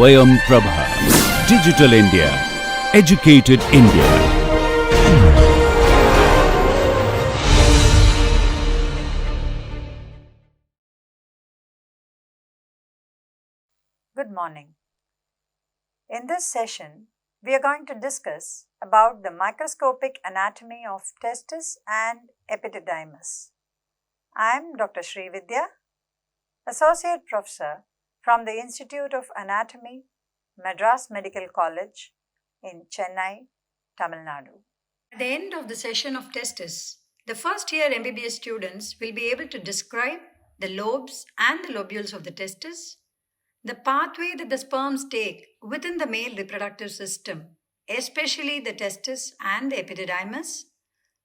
Swayam Prabha. Digital India. Educated India. Good morning. In this session, we are going to discuss about the microscopic anatomy of testis and epididymis. I am Dr. Srividya, Associate Professor from the Institute of Anatomy, Madras Medical College in Chennai, Tamil Nadu. At the end of the session of testis, the first year MBBS students will be able to describe the lobes and the lobules of the testis, the pathway that the sperms take within the male reproductive system, especially the testis and the epididymis,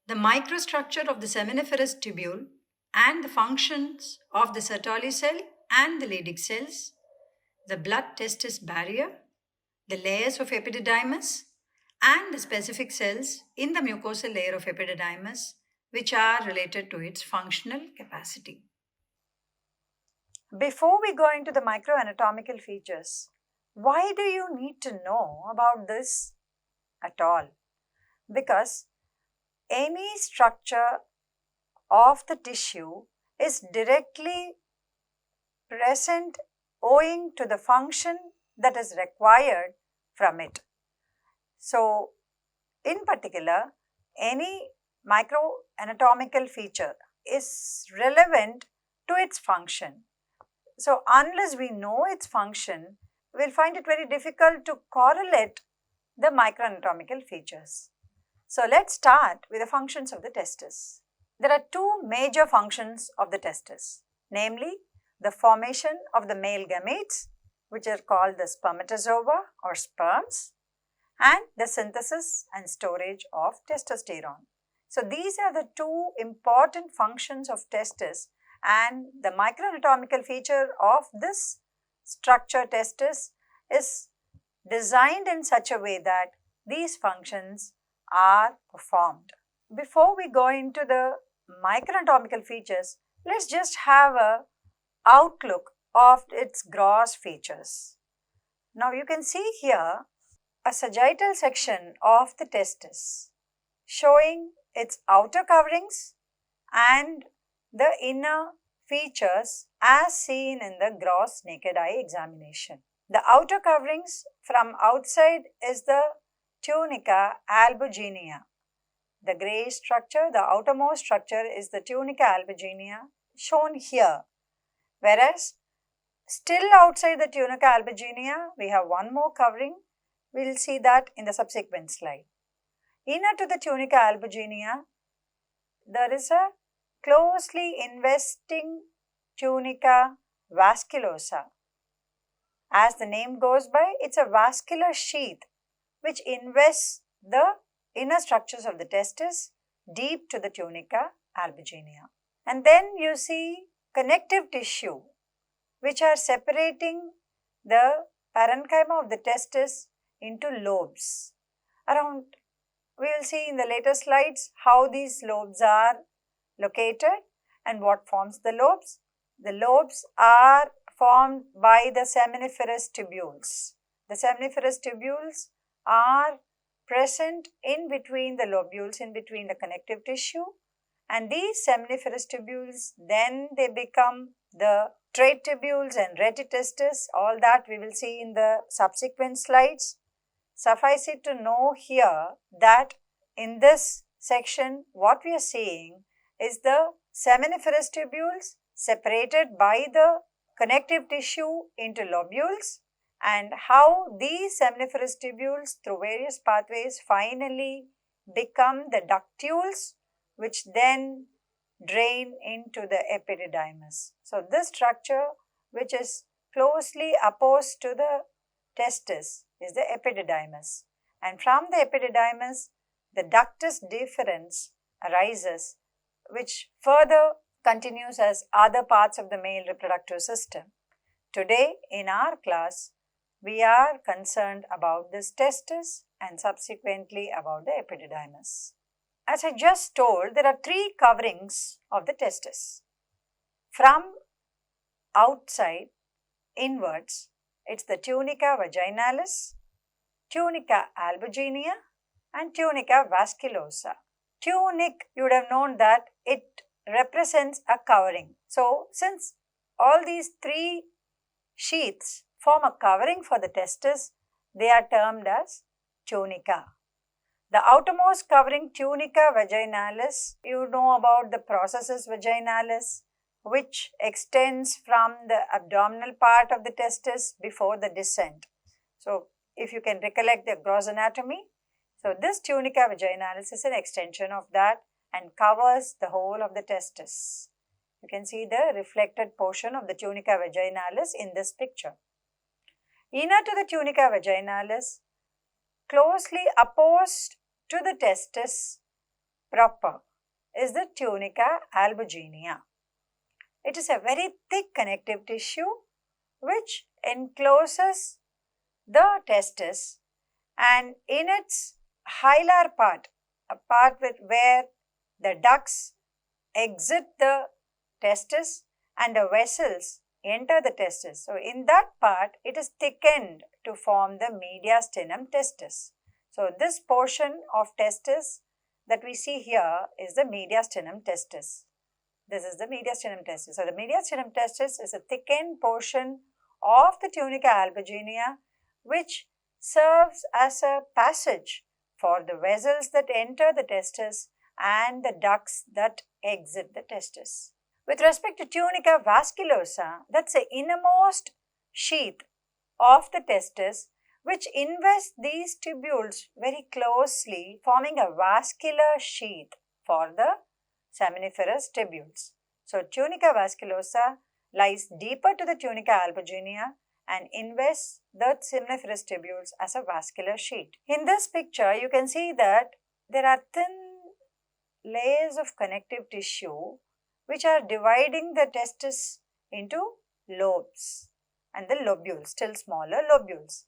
the microstructure of the seminiferous tubule, and the functions of the Sertoli cell and the Leydig cells, the blood-testis barrier, the layers of epididymis, and the specific cells in the mucosal layer of epididymis, which are related to its functional capacity. Before we go into the microanatomical features, why do you need to know about this at all? Because any structure of the tissue is directly present owing to the function that is required from it. So, in particular, any microanatomical feature is relevant to its function. So, unless we know its function, we will find it very difficult to correlate the microanatomical features. So, let us start with the functions of the testis. There are two major functions of the testis, namely the formation of the male gametes, which are called the spermatozoa or sperms, and the synthesis and storage of testosterone. So, these are the two important functions of testis, and the microanatomical feature of this structure testis is designed in such a way that these functions are performed. Before we go into the microanatomical features, let us just have a outlook of its gross features. Now you can see here a sagittal section of the testis showing its outer coverings and the inner features as seen in the gross naked eye examination. The outer coverings from outside is the tunica albuginea. The grey structure, the outermost structure is the tunica albuginea shown here, whereas still outside the tunica albuginea we have one more covering. We will see that in the subsequent slide. Inner to the tunica albuginea there is a closely investing tunica vasculosa. As the name goes by, it is a vascular sheath which invests the inner structures of the testis deep to the tunica albuginea. And then you see connective tissue which are separating the parenchyma of the testis into lobes. We will see in the later slides how these lobes are located and what forms the lobes. The lobes are formed by the seminiferous tubules. The seminiferous tubules are present in between the lobules, in between the connective tissue, and these seminiferous tubules then they become the straight tubules and rete testis. All that we will see in the subsequent slides. Suffice it to know here that in this section what we are seeing is the seminiferous tubules separated by the connective tissue into lobules, and how these seminiferous tubules through various pathways finally become the ductules which then drain into the epididymis. So, this structure which is closely opposed to the testis is the epididymis, and from the epididymis the ductus deferens arises, which further continues as other parts of the male reproductive system. Today in our class we are concerned about this testis and subsequently about the epididymis. As I just told, there are three coverings of the testis. From outside inwards, It's the tunica vaginalis, tunica albuginea, and tunica vasculosa. Tunic, you would have known that it represents a covering. So, since all these three sheaths form a covering for the testis, they are termed as tunica. The outermost covering, tunica vaginalis, you know about the processus vaginalis, which extends from the abdominal part of the testis before the descent. So, if you can recollect the gross anatomy, so this tunica vaginalis is an extension of that and covers the whole of the testis. You can see the reflected portion of the tunica vaginalis in this picture. Inner to the tunica vaginalis, closely opposed to the testis proper, is the tunica albuginea. It is a very thick connective tissue which encloses the testis, and in its hilar part, a part where the ducts exit the testis and the vessels enter the testis. So, in that part, it is thickened to form the mediastinum testis. So, this portion of testis that we see here is the mediastinum testis. This is the mediastinum testis. So, the mediastinum testis is a thickened portion of the tunica albuginea which serves as a passage for the vessels that enter the testis and the ducts that exit the testis. With respect to tunica vasculosa, that's the innermost sheath of the testis which invests these tubules very closely, forming a vascular sheath for the seminiferous tubules. So, tunica vasculosa lies deeper to the tunica albuginea and invests the seminiferous tubules as a vascular sheet. In this picture, you can see that there are thin layers of connective tissue which are dividing the testis into lobes and the lobules, still smaller lobules.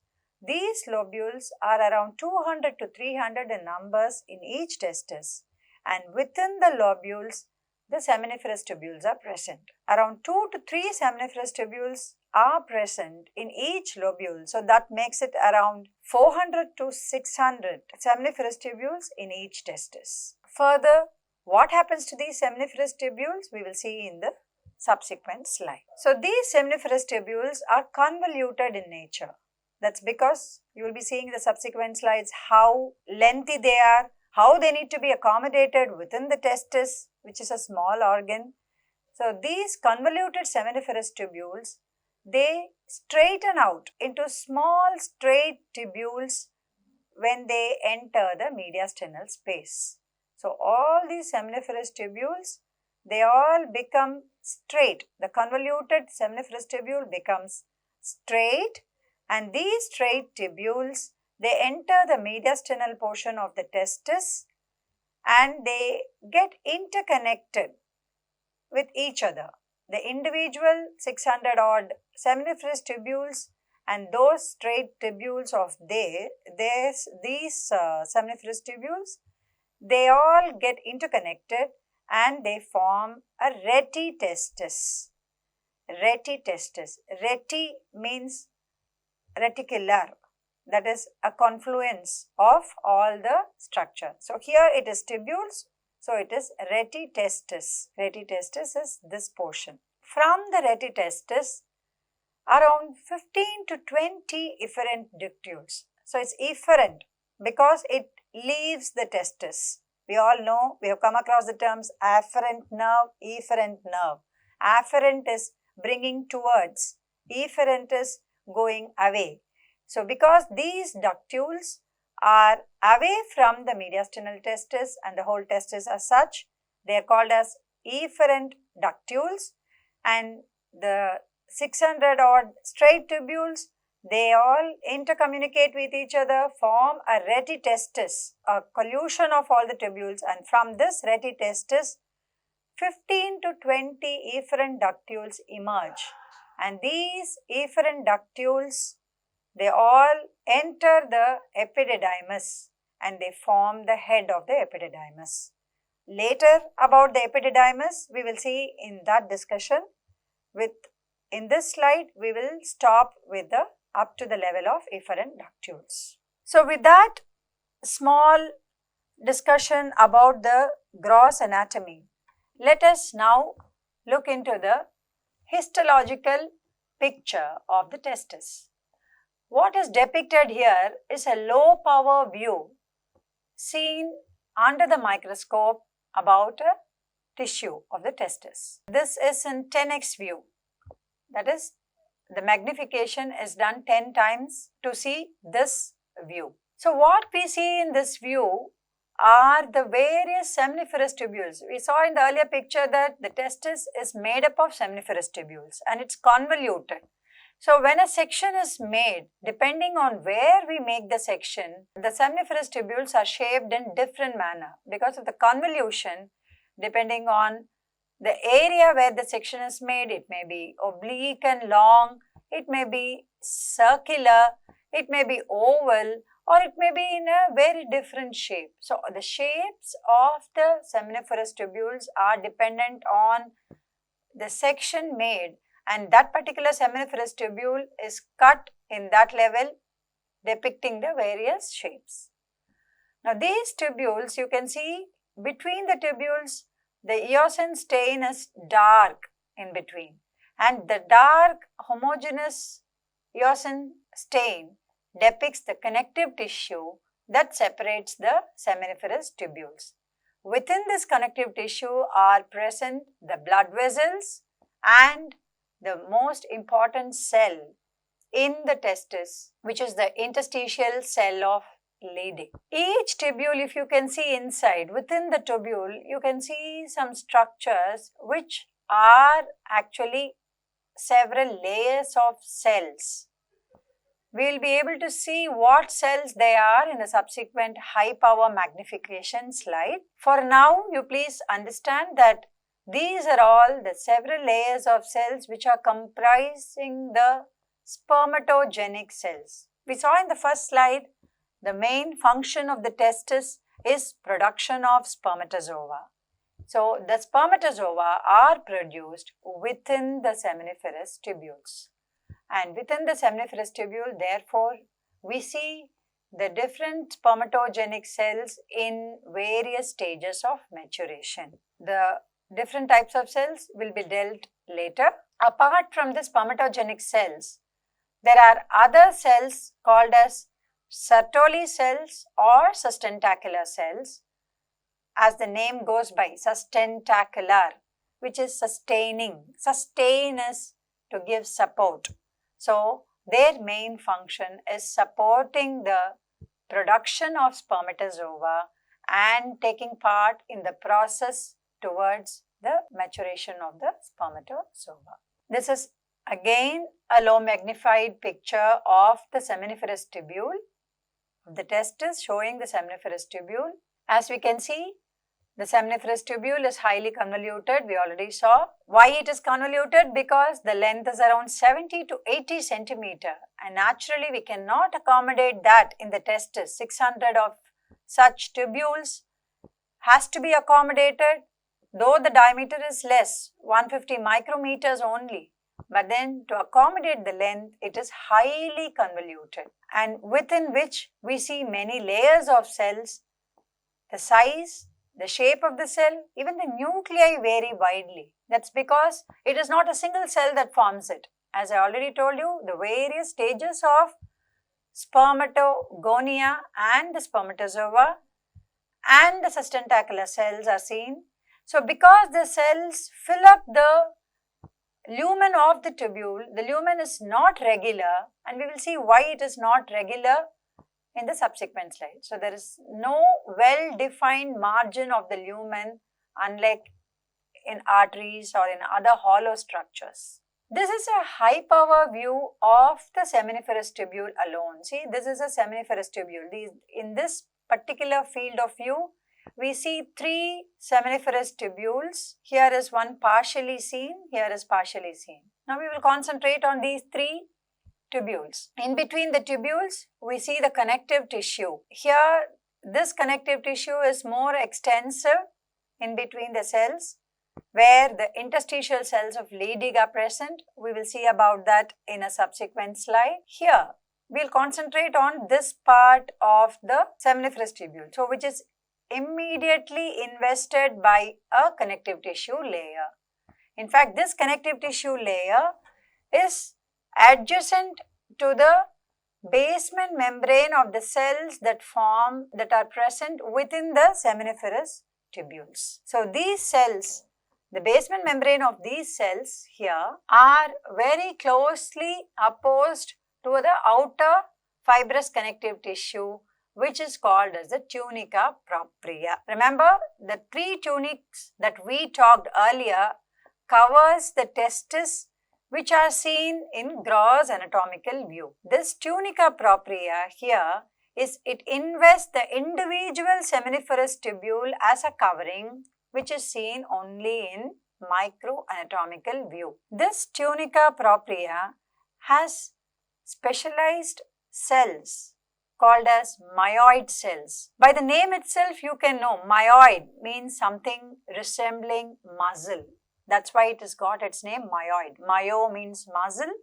These lobules are around 200 to 300 in numbers in each testis, and within the lobules, the seminiferous tubules are present. Around 2 to 3 seminiferous tubules are present in each lobule. So, that makes it around 400 to 600 seminiferous tubules in each testis. Further, what happens to these seminiferous tubules, we will see in the subsequent slide. So, these seminiferous tubules are convoluted in nature. That's because you will be seeing in the subsequent slides how lengthy they are, how they need to be accommodated within the testis, which is a small organ. So, these convoluted seminiferous tubules, they straighten out into small straight tubules when they enter the mediastinal space. So, all these seminiferous tubules, they all become straight. The convoluted seminiferous tubule becomes straight, and these straight tubules, they enter the mediastinal portion of the testis and they get interconnected with each other. The individual 600 odd seminiferous tubules and those straight tubules of these seminiferous tubules, they all get interconnected and they form a retitestis. Retitestis. Reti means reticular, that is a confluence of all the structure. So, here it is tubules, so it is retitestis. Retitestis is this portion. From the retitestis, around 15 to 20 efferent ductules. So, it's efferent because it leaves the testis. We all know, we have come across the terms afferent nerve, efferent nerve. Afferent is bringing towards, efferent is going away. So, because these ductules are away from the mediastinal testis and the whole testis as such, they are called as efferent ductules, and the 600 odd straight tubules, they all intercommunicate with each other, form a retitestis, a collusion of all the tubules, and from this retitestis, 15 to 20 efferent ductules emerge, and these efferent ductules, they all enter the epididymis and they form the head of the epididymis. Later about the epididymis, we will see in that discussion. In this slide, we will stop with the up to the level of efferent ductules. So with that small discussion about the gross anatomy, let us now look into the histological picture of the testis. What is depicted here is a low power view seen under the microscope about a tissue of the testis. This is in 10x view, that is, the magnification is done 10 times to see this view. So what we see in this view are the various seminiferous tubules. We saw in the earlier picture that the testis is made up of seminiferous tubules and it's convoluted. So when a section is made, depending on where we make the section, the seminiferous tubules are shaped in different manner because of the convolution. Depending on the area where the section is made, it may be oblique and long, it may be circular, it may be oval, or it may be in a very different shape. So the shapes of the seminiferous tubules are dependent on the section made, and that particular seminiferous tubule is cut in that level, depicting the various shapes. Now these tubules, you can see between the tubules, the eosin stain is dark in between, and the dark homogeneous eosin stain depicts the connective tissue that separates the seminiferous tubules. Within this connective tissue are present the blood vessels and the most important cell in the testis, which is the interstitial cell of Leydig. Each tubule, if you can see inside, within the tubule, you can see some structures which are actually several layers of cells. We will be able to see what cells they are in the subsequent high power magnification slide. For now, you please understand that these are all the several layers of cells which are comprising the spermatogenic cells. We saw in the first slide, the main function of the testis is production of spermatozoa. So the spermatozoa are produced within the seminiferous tubules. And within the seminiferous tubule, therefore, we see the different spermatogenic cells in various stages of maturation. The different types of cells will be dealt later. Apart from the spermatogenic cells, there are other cells called as Sertoli cells or sustentacular cells, as the name goes by, sustentacular, which is sustaining. Sustain is to give support. So their main function is supporting the production of spermatozoa and taking part in the process towards the maturation of the spermatozoa. This is again a low magnified picture of the seminiferous tubule of the testis, showing the seminiferous tubule. As we can see, the seminiferous tubule is highly convoluted. We already saw. Why it is convoluted? Because the length is around 70 to 80 centimeter, and naturally we cannot accommodate that in the testis. 600 of such tubules has to be accommodated, though the diameter is less, 150 micrometers only. But then to accommodate the length, it is highly convoluted, and within which we see many layers of cells. The size, the shape of the cell, even the nuclei vary widely. That's because it is not a single cell that forms it. As I already told you, the various stages of spermatogonia and the spermatozoa and the sustentacular cells are seen. So because the cells fill up the lumen of the tubule, the lumen is not regular, and we will see why it is not regular in the subsequent slide. So there is no well-defined margin of the lumen, unlike in arteries or in other hollow structures. This is a high power view of the seminiferous tubule alone. See, this is a seminiferous tubule. In this particular field of view, we see three seminiferous tubules. Here is one partially seen, here is partially seen. Now we will concentrate on these three tubules. In between the tubules, we see the connective tissue. Here, this connective tissue is more extensive in between the cells. where the interstitial cells of Leydig are present. We will see about that in a subsequent slide. Here, we'll concentrate on this part of the seminiferous tubule, so which is immediately invested by a connective tissue layer. In fact, this connective tissue layer is adjacent to the basement membrane of the cells that are present within the seminiferous tubules. So these cells, the basement membrane of these cells here are very closely opposed to the outer fibrous connective tissue, which is called as the tunica propria. Remember, the three tunics that we talked earlier covers the testis, which are seen in gross anatomical view. This tunica propria here it invests the individual seminiferous tubule as a covering, which is seen only in microanatomical view. This tunica propria has specialized cells called as myoid cells. By the name itself, you can know myoid means something resembling muscle. That's why it has got its name myoid. Myo means muscle,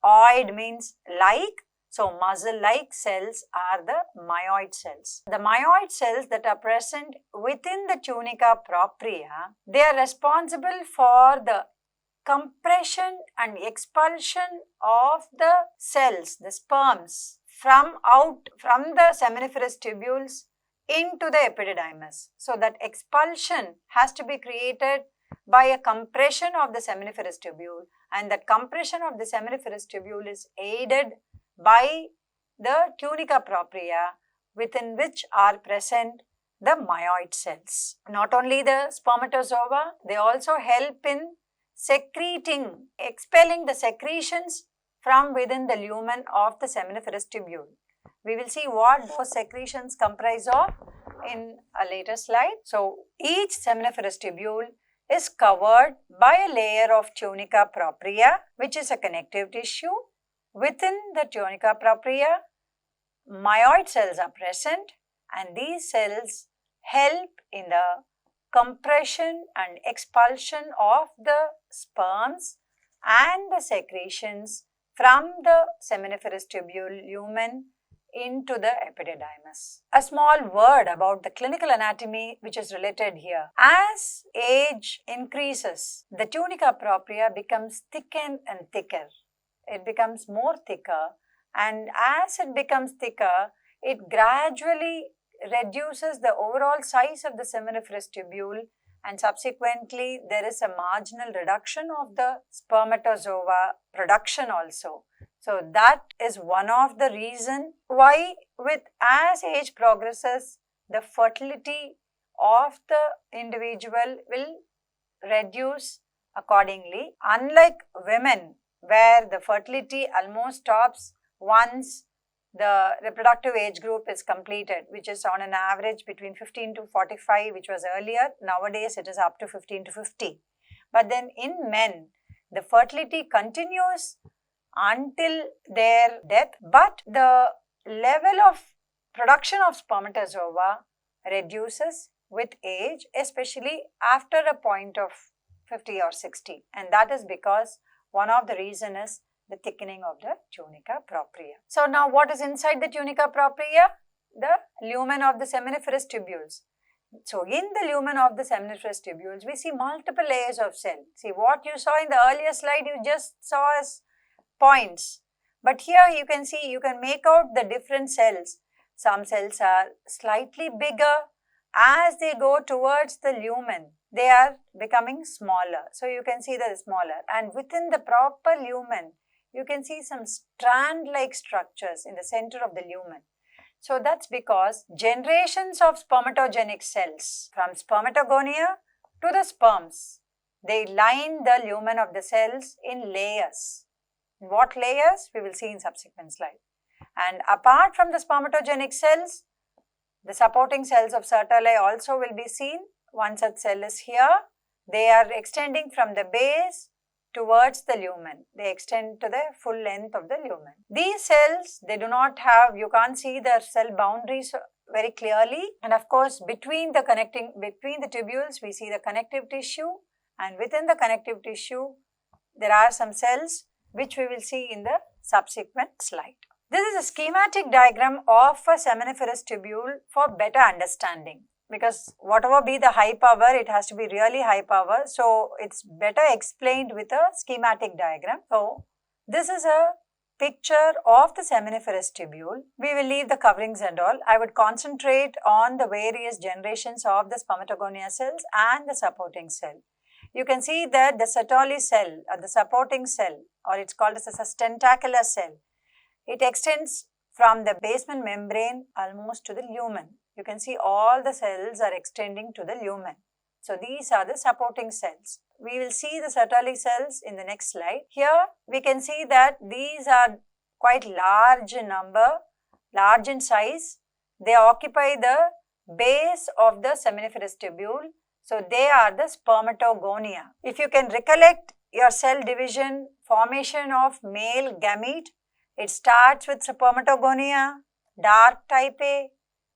oid means like. So muscle-like cells are the myoid cells. The myoid cells that are present within the tunica propria, they are responsible for the compression and expulsion of the cells, the sperms, from the seminiferous tubules into the epididymis. So that expulsion has to be created by a compression of the seminiferous tubule, and that compression of the seminiferous tubule is aided by the tunica propria, within which are present the myoid cells. Not only the spermatozoa, they also help in expelling the secretions from within the lumen of the seminiferous tubule. We will see what those secretions comprise of in a later slide. So each seminiferous tubule is covered by a layer of tunica propria, which is a connective tissue. Within the tunica propria, myoid cells are present, and these cells help in the compression and expulsion of the sperms and the secretions from the seminiferous tubule lumen into the epididymis. A small word about the clinical anatomy which is related here. As age increases, the tunica propria becomes thickened and thicker. It becomes more thicker, and as it becomes thicker, it gradually reduces the overall size of the seminiferous tubule, and subsequently there is a marginal reduction of the spermatozoa production also. So that is one of the reasons why as age progresses, the fertility of the individual will reduce accordingly. Unlike women, where the fertility almost stops once the reproductive age group is completed, which is on an average between 15 to 45, which was earlier. Nowadays it is up to 15 to 50. But then in men, the fertility continues until their death, but the level of production of spermatozoa reduces with age, especially after a point of 50 or 60. And that is because one of the reasons is the thickening of the tunica propria. So now what is inside the tunica propria? The lumen of the seminiferous tubules. So in the lumen of the seminiferous tubules, we see multiple layers of cell. See, what you saw in the earlier slide, you just saw as points. But here you can see, you can make out the different cells. Some cells are slightly bigger. As they go towards the lumen, they are becoming smaller. So you can see they're smaller. And within the proper lumen, you can see some strand-like structures in the center of the lumen. So that's because generations of spermatogenic cells from spermatogonia to the sperms, they line the lumen of the cells in layers. What layers? We will see in subsequent slide. And apart from the spermatogenic cells, the supporting cells of Sertoli also will be seen. One such cell is here. They are extending from the base towards the lumen. They extend to the full length of the lumen. These cells, they do not have, you can't see their cell boundaries very clearly. And of course, between the tubules, we see the connective tissue, and within the connective tissue there are some cells which we will see in the subsequent slide. This is a schematic diagram of a seminiferous tubule for better understanding, because whatever be the high power, it has to be really high power, so it's better explained with a schematic diagram. So this is a picture of the seminiferous tubule. We will leave the coverings and all. I would concentrate on the various generations of the spermatogonia cells and the supporting cell. You can see that the Sertoli cell or the supporting cell, or it's called as a tentacular cell, it extends from the basement membrane almost to the lumen. You can see all the cells are extending to the lumen. So these are the supporting cells. We will see the Sertoli cells in the next slide. Here we can see that these are quite large in number, large in size. They occupy the base of the seminiferous tubule. So they are the spermatogonia. If you can recollect your cell division, formation of male gamete, it starts with spermatogonia, dark type A,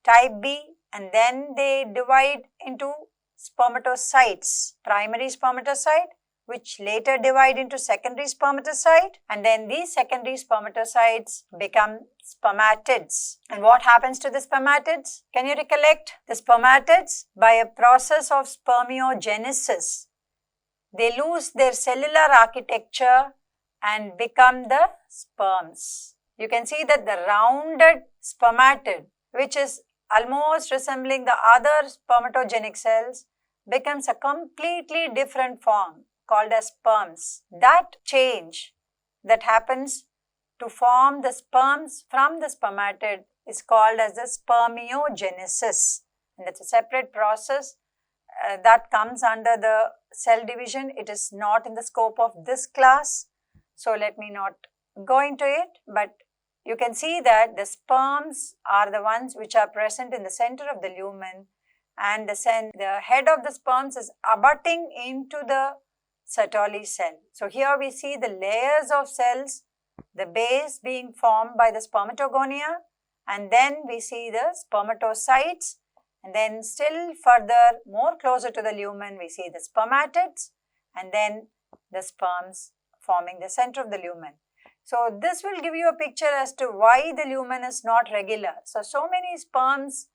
type B, and then they divide into spermatocytes. Primary spermatocyte, which later divide into secondary spermatocyte, and then these secondary spermatocytes become spermatids. And what happens to the spermatids? Can you recollect? The spermatids, by a process of spermiogenesis, they lose their cellular architecture and become the sperms. You can see that the rounded spermatid, which is almost resembling the other spermatogenic cells, becomes a completely different form called as sperms. That change that happens to form the sperms from the spermatid is called as the spermiogenesis, and that's a separate process that comes under the cell division. It is not in the scope of this class, so let me not go into it, but you can see that the sperms are the ones which are present in the center of the lumen, and the head of the sperms is abutting into the Sertoli cell. So here we see the layers of cells, the base being formed by the spermatogonia, and then we see the spermatocytes, and then still further, more closer to the lumen, we see the spermatids, and then the sperms forming the center of the lumen. So this will give you a picture as to why the lumen is not regular. So many sperms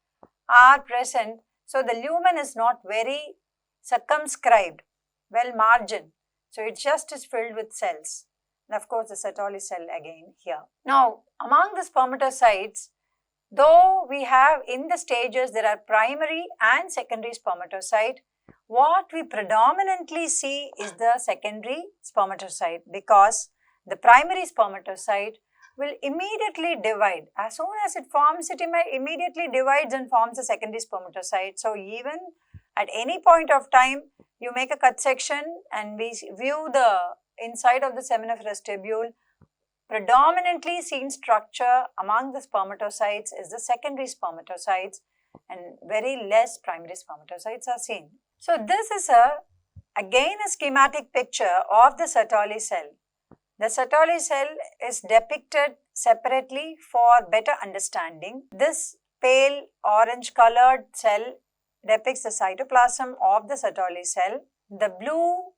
are present, so the lumen is not very circumscribed, well margined. So it just is filled with cells. And of course the Sertoli cell again here. Now among the spermatocytes, though we have in the stages there are primary and secondary spermatocyte, what we predominantly see is the secondary spermatocyte, because the primary spermatocyte will immediately divide. As soon as it forms, it immediately divides and forms a secondary spermatocyte. So even at any point of time, you make a cut section and we view the inside of the seminiferous tubule, predominantly seen structure among the spermatocytes is the secondary spermatocytes, and very less primary spermatocytes are seen. So this is again a schematic picture of the Sertoli cell. The Sertoli cell is depicted separately for better understanding. This pale orange colored cell depicts the cytoplasm of the Sertoli cell. The blue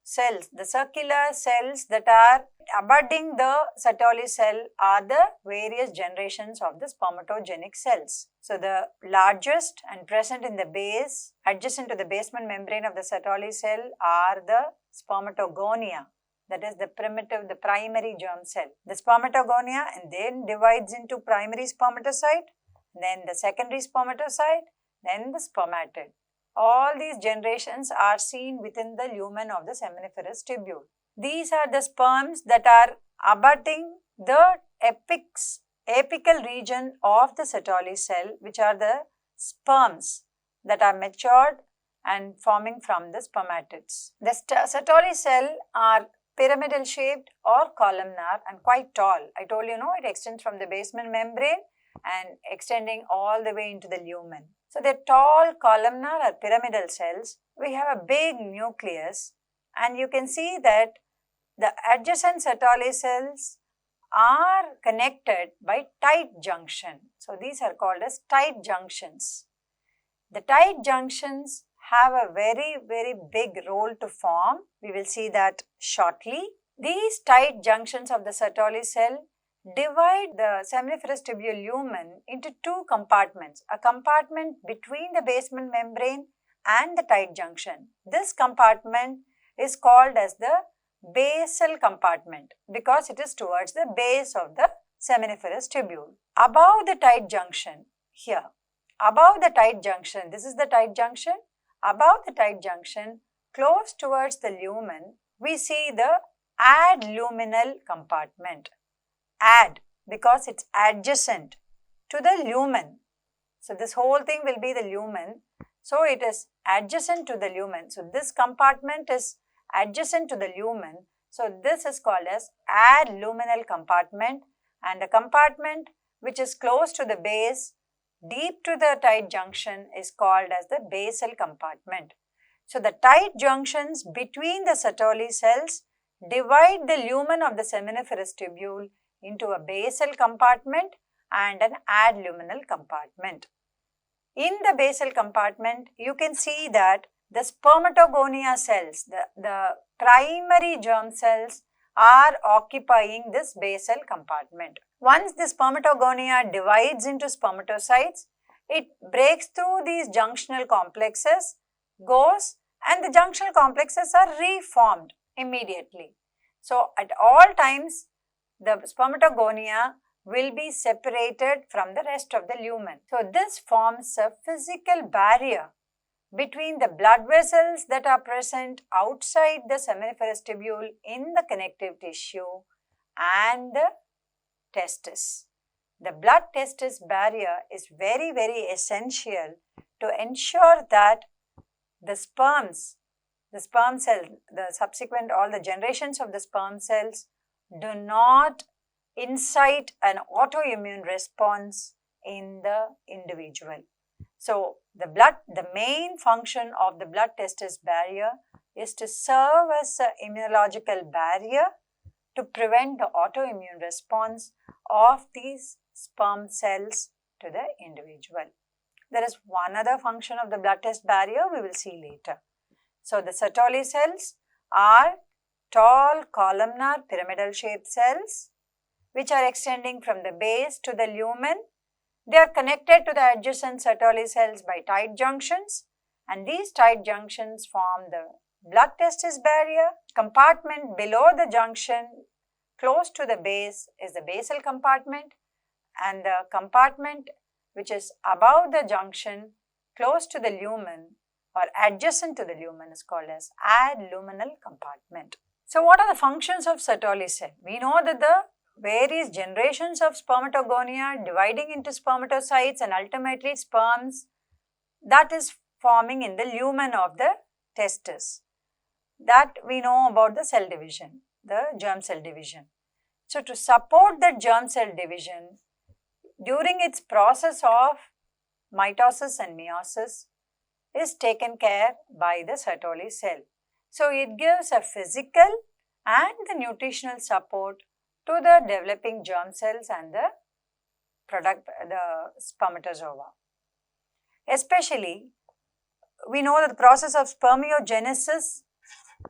cells, the circular cells that are abutting the Sertoli cell are the various generations of the spermatogenic cells. So the largest and present in the base, adjacent to the basement membrane of the Sertoli cell, are the spermatogonia. That is the primitive, the primary germ cell. The spermatogonia and then divides into primary spermatocyte, then the secondary spermatocyte, then the spermatid. All these generations are seen within the lumen of the seminiferous tubule. These are the sperms that are abutting the apical region of the Sertoli cell, which are the sperms that are matured and forming from the spermatids. The Sertoli cell are pyramidal shaped or columnar and quite tall. I told you, it extends from the basement membrane and extending all the way into the lumen. So they're tall columnar or pyramidal cells. We have a big nucleus, and you can see that the adjacent Sertoli cells are connected by tight junction. So these are called as tight junctions. The tight junctions have a very, very big role to form. We will see that shortly. These tight junctions of the Sertoli cell divide the seminiferous tubule lumen into two compartments, a compartment between the basement membrane and the tight junction. This compartment is called as the basal compartment because it is towards the base of the seminiferous tubule. Above the tight junction, here, above the tight junction, this is the tight junction. Above the tight junction, close towards the lumen, we see the adluminal compartment. Ad because it's adjacent to the lumen. So this whole thing will be the lumen. So it is adjacent to the lumen. So this compartment is adjacent to the lumen. So this is called as adluminal compartment, and the compartment which is close to the base, deep to the tight junction, is called as the basal compartment. So the tight junctions between the Sertoli cells divide the lumen of the seminiferous tubule into a basal compartment and an adluminal compartment. In the basal compartment, you can see that the spermatogonia cells, the primary germ cells, are occupying this basal compartment. Once the spermatogonia divides into spermatocytes, it breaks through these junctional complexes, goes, and the junctional complexes are reformed immediately. So at all times, the spermatogonia will be separated from the rest of the lumen. So this forms a physical barrier between the blood vessels that are present outside the seminiferous tubule in the connective tissue and the testis. The blood-testis barrier is very, very essential to ensure that the sperm cell, the subsequent, all the generations of the sperm cells do not incite an autoimmune response in the individual. So the main function of the blood-testis barrier is to serve as an immunological barrier to prevent the autoimmune response of these sperm cells to the individual. There is one other function of the blood-test barrier we will see later. So the Sertoli cells are tall, columnar, pyramidal shaped cells which are extending from the base to the lumen. They are connected to the adjacent Sertoli cells by tight junctions, and these tight junctions form the blood-testis barrier. Compartment below the junction close to the base is the basal compartment, and the compartment which is above the junction close to the lumen or adjacent to the lumen is called as adluminal compartment. So what are the functions of Sertoli cell? We know that the various generations of spermatogonia dividing into spermatocytes and ultimately sperms, that is forming in the lumen of the testis. That we know about the cell division, the germ cell division. So to support the germ cell division, during its process of mitosis and meiosis is taken care by the Sertoli cell. So it gives a physical and the nutritional support to the developing germ cells and the spermatozoa. Especially, we know that the process of spermiogenesis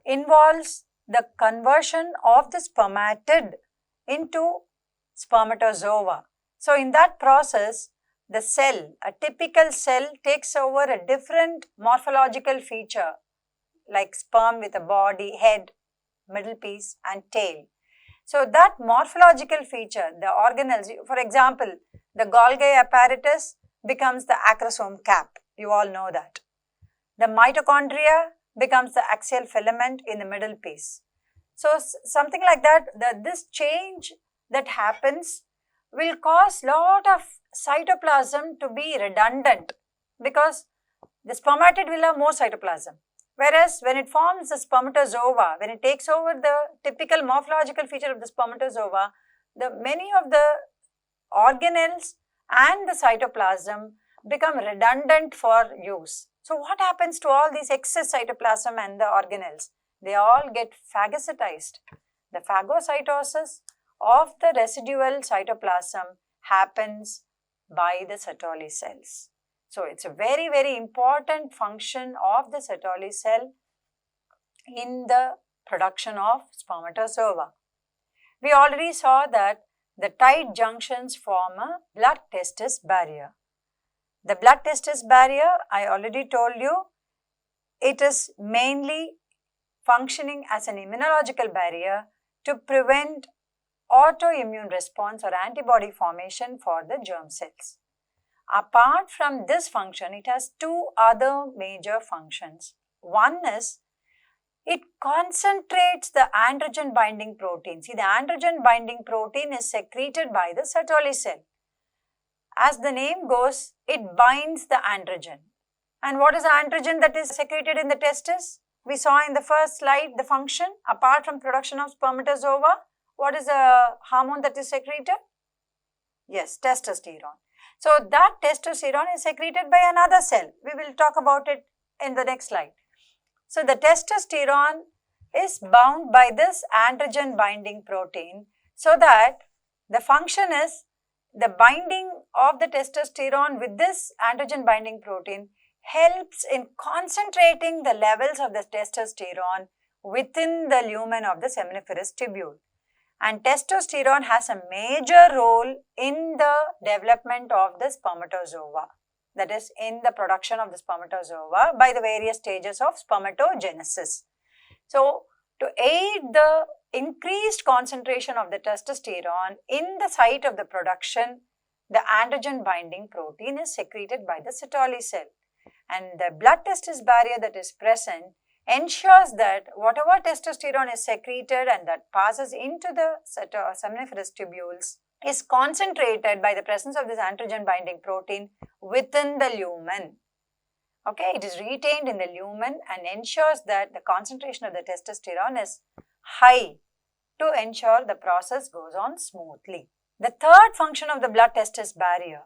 involves the conversion of the spermatid into spermatozoa. So in that process, the cell, a typical cell, takes over a different morphological feature like sperm with a body, head, middle piece and tail. So that morphological feature, the organelles, for example, the Golgi apparatus becomes the acrosome cap. You all know that. The mitochondria becomes the axial filament in the middle piece. So something like that, this change that happens will cause lot of cytoplasm to be redundant because the spermatid will have more cytoplasm. Whereas when it forms the spermatozoa, when it takes over the typical morphological feature of the spermatozoa, many of the organelles and the cytoplasm become redundant for use. So what happens to all these excess cytoplasm and the organelles? They all get phagocytized. The phagocytosis of the residual cytoplasm happens by the Sertoli cells. So it's a very, very important function of the Sertoli cell in the production of spermatozoa. We already saw that the tight junctions form a blood-testis barrier. The blood-testis barrier, I already told you, it is mainly functioning as an immunological barrier to prevent autoimmune response or antibody formation for the germ cells. Apart from this function, it has two other major functions. One is it concentrates the androgen binding protein. See, the androgen binding protein is secreted by the Sertoli cell. As the name goes, it binds the androgen. And what is the androgen that is secreted in the testis? We saw in the first slide the function. Apart from production of spermatozoa, what is the hormone that is secreted? Yes, testosterone. So that testosterone is secreted by another cell. We will talk about it in the next slide. So the testosterone is bound by this androgen binding protein, so that the function is the binding of the testosterone with this androgen binding protein helps in concentrating the levels of the testosterone within the lumen of the seminiferous tubule. And testosterone has a major role in the development of the spermatozoa, that is, in the production of the spermatozoa by the various stages of spermatogenesis. So, to aid the increased concentration of the testosterone in the site of the production, the androgen binding protein is secreted by the Sertoli cell. And the blood-testis barrier that is present ensures that whatever testosterone is secreted and that passes into the seminiferous tubules is concentrated by the presence of this androgen binding protein within the lumen. Okay, it is retained in the lumen and ensures that the concentration of the testosterone is high to ensure the process goes on smoothly. The third function of the blood-testis barrier.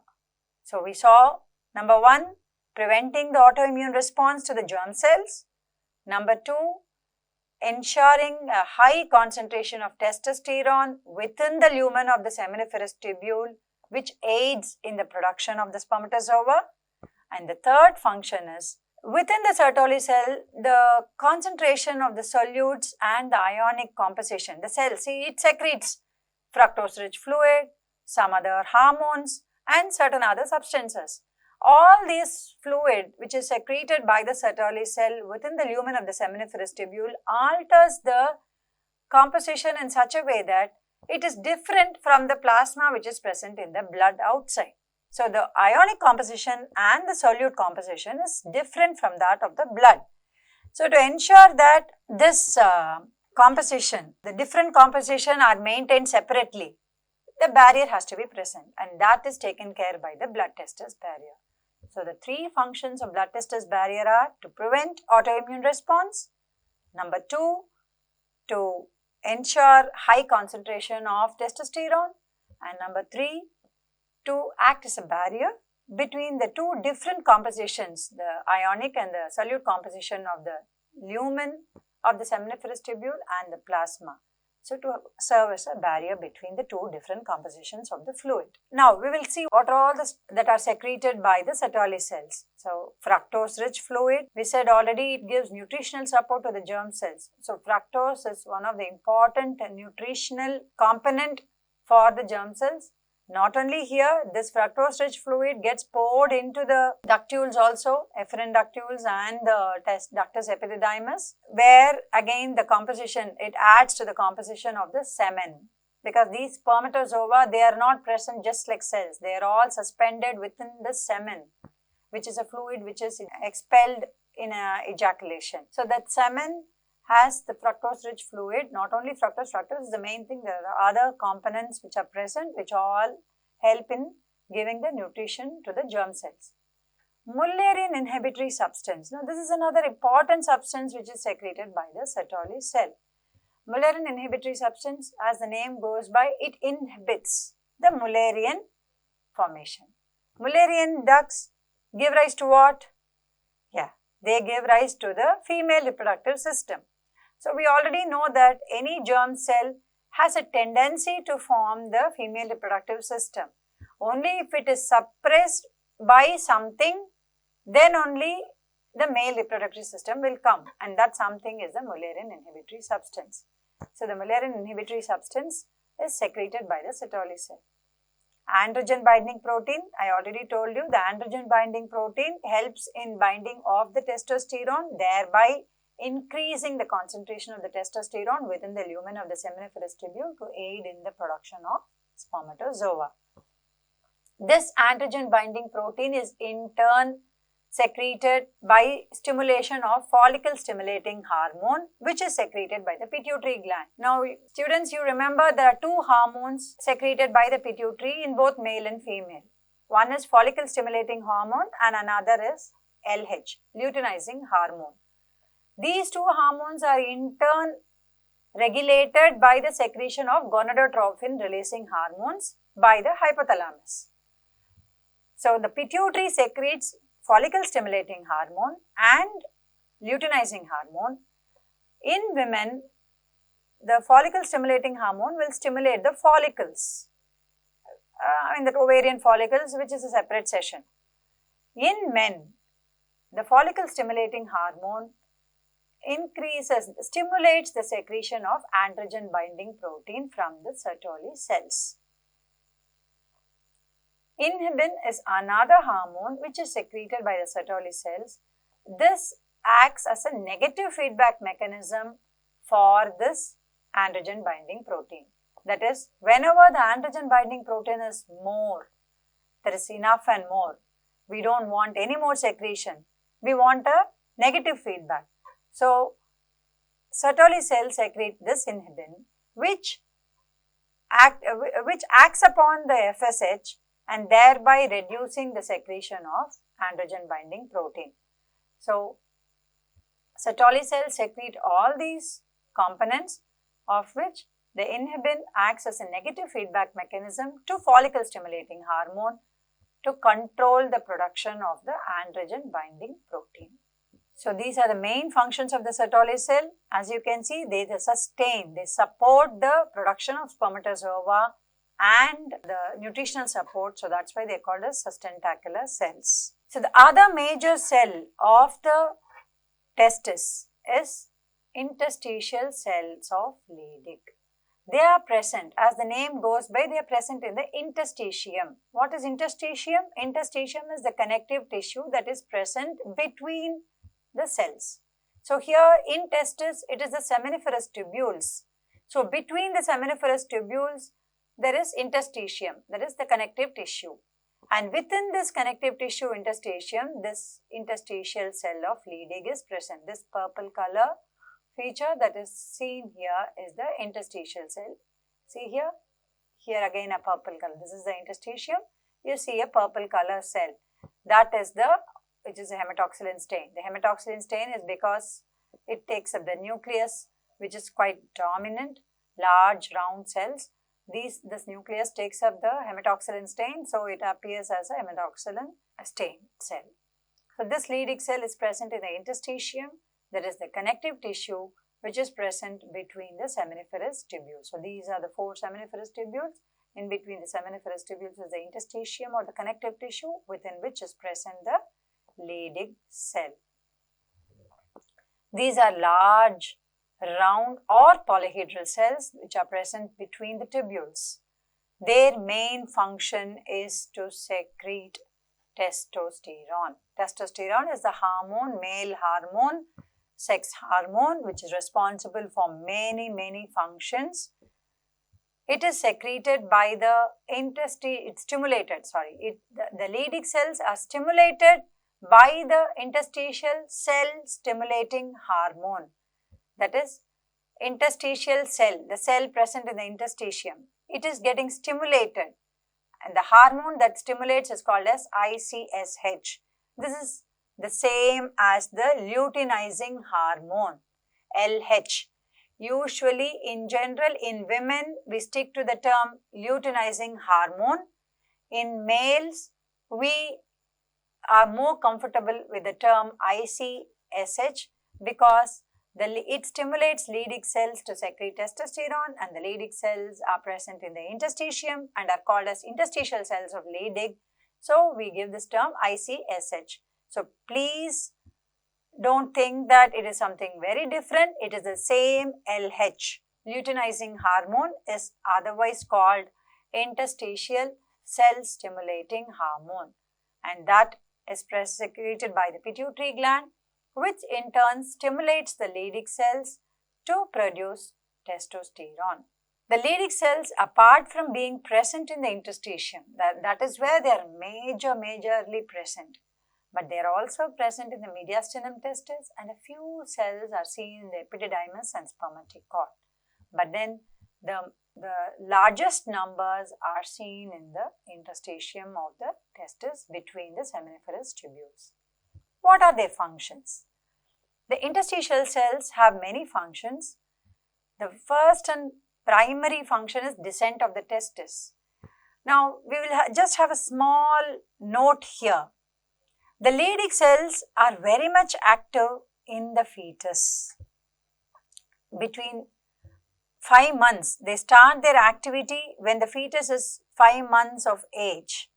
So we saw, number one, preventing the autoimmune response to the germ cells. Number two, ensuring a high concentration of testosterone within the lumen of the seminiferous tubule, which aids in the production of the spermatozoa. And the third function is, within the Sertoli cell, the concentration of the solutes and the ionic composition. The cell, see, it secretes fructose-rich fluid, some other hormones, and certain other substances. All this fluid which is secreted by the Sertoli cell within the lumen of the seminiferous tubule alters the composition in such a way that it is different from the plasma which is present in the blood outside. So the ionic composition and the solute composition is different from that of the blood. So to ensure that this composition, the different composition are maintained separately, the barrier has to be present, and that is taken care by the blood-testis barrier. So the three functions of blood-testis barrier are to prevent autoimmune response, number two, to ensure high concentration of testosterone, and number three, to act as a barrier between the two different compositions, the ionic and the solute composition of the lumen of the seminiferous tubule and the plasma. So to serve as a barrier between the two different compositions of the fluid. Now we will see what are all that are secreted by the Sertoli cells. So fructose-rich fluid, we said already, it gives nutritional support to the germ cells. So fructose is one of the important nutritional component for the germ cells. Not only here, this fructose-rich fluid gets poured into the ductules also, efferent ductules and the ductus epididymis, where again the composition, it adds to the composition of the semen. Because these spermatozoa, they are not present just like cells, they are all suspended within the semen, which is a fluid which is expelled in ejaculation. So that semen has the fructose-rich fluid. Not only fructose is the main thing, there are other components which are present which all help in giving the nutrition to the germ cells. Mullerian inhibitory substance. Now this is another important substance which is secreted by the Sertoli cell. Mullerian inhibitory substance, as the name goes by, it inhibits the Mullerian formation. Mullerian ducts give rise to what? Yeah, they give rise to the female reproductive system. So we already know that any germ cell has a tendency to form the female reproductive system. Only if it is suppressed by something then only the male reproductive system will come, and that something is the Mullerian inhibitory substance. So the Mullerian inhibitory substance is secreted by the Sertoli cell. Androgen binding protein, I already told you, the androgen binding protein helps in binding of the testosterone, thereby increasing the concentration of the testosterone within the lumen of the seminiferous tubule to aid in the production of spermatozoa. This androgen binding protein is in turn secreted by stimulation of follicle stimulating hormone, which is secreted by the pituitary gland. Now students, you remember there are two hormones secreted by the pituitary in both male and female. One is follicle stimulating hormone and another is LH, luteinizing hormone. These two hormones are in turn regulated by the secretion of gonadotropin releasing hormones by the hypothalamus. So the pituitary secretes follicle stimulating hormone and luteinizing hormone. In women, the follicle stimulating hormone will stimulate the follicles, the ovarian follicles, which is a separate session. In men, the follicle stimulating hormone stimulates the secretion of androgen binding protein from the Sertoli cells. Inhibin is another hormone which is secreted by the Sertoli cells. This acts as a negative feedback mechanism for this androgen binding protein. That is, whenever the androgen binding protein is more, there is enough and more, we don't want any more secretion, we want a negative feedback. So, Sertoli cells secrete this inhibin which acts upon the FSH and thereby reducing the secretion of androgen binding protein. So, Sertoli cells secrete all these components, of which the inhibin acts as a negative feedback mechanism to follicle stimulating hormone to control the production of the androgen binding protein. So, these are the main functions of the Sertoli cell. As you can see, they sustain, they support the production of spermatozoa and the nutritional support. So, that's why they are called as sustentacular cells. So, the other major cell of the testis is interstitial cells of Leydig. They are present, as the name goes by, they are present in the interstitium. What is interstitium? Interstitium is the connective tissue that is present between the cells. So, here in testis, it is the seminiferous tubules. So, between the seminiferous tubules, there is interstitium, that is the connective tissue. And within this connective tissue interstitium, this interstitial cell of Leydig is present. This purple color feature that is seen here is the interstitial cell. See here, here again a purple color. This is the interstitium. You see a purple color cell. That is which is a hematoxylin stain. The hematoxylin stain is because it takes up the nucleus, which is quite dominant, large round cells. This nucleus takes up the hematoxylin stain, so it appears as a hematoxylin stain cell. So, this Leydig cell is present in the interstitium, that is the connective tissue which is present between the seminiferous tubules. So, these are the four seminiferous tubules. In between the seminiferous tubules is the interstitium or the connective tissue within which is present the Leydig cell. These are large, round or polyhedral cells which are present between the tubules. Their main function is to secrete testosterone. Testosterone is the hormone, male hormone, sex hormone, which is responsible for many functions. It is secreted by the the Leydig cells are stimulated by the interstitial cell stimulating hormone. That is interstitial cell, the cell present in the interstitium. It is getting stimulated and the hormone that stimulates is called as ICSH. This is the same as the luteinizing hormone, LH. Usually in general in women we stick to the term luteinizing hormone. In males we are more comfortable with the term ICSH because it stimulates Leydig cells to secrete testosterone, and the Leydig cells are present in the interstitium and are called as interstitial cells of Leydig. So, we give this term ICSH. So please don't think that it is something very different. It is the same LH. Luteinizing hormone is otherwise called interstitial cell stimulating hormone, and that is secreted by the pituitary gland, which in turn stimulates the Leydig cells to produce testosterone. The Leydig cells, apart from being present in the interstitium, that is where they are majorly present, but they are also present in the mediastinum testis, and a few cells are seen in the epididymis and spermatic cord. But then the largest numbers are seen in the interstitium of the testis between the seminiferous tubules. What are their functions? The interstitial cells have many functions. The first and primary function is descent of the testis. Now, we will just have a small note here. The Leydig cells are very much active in the fetus. Between 5 months, they start their activity when the fetus is 5 months of age.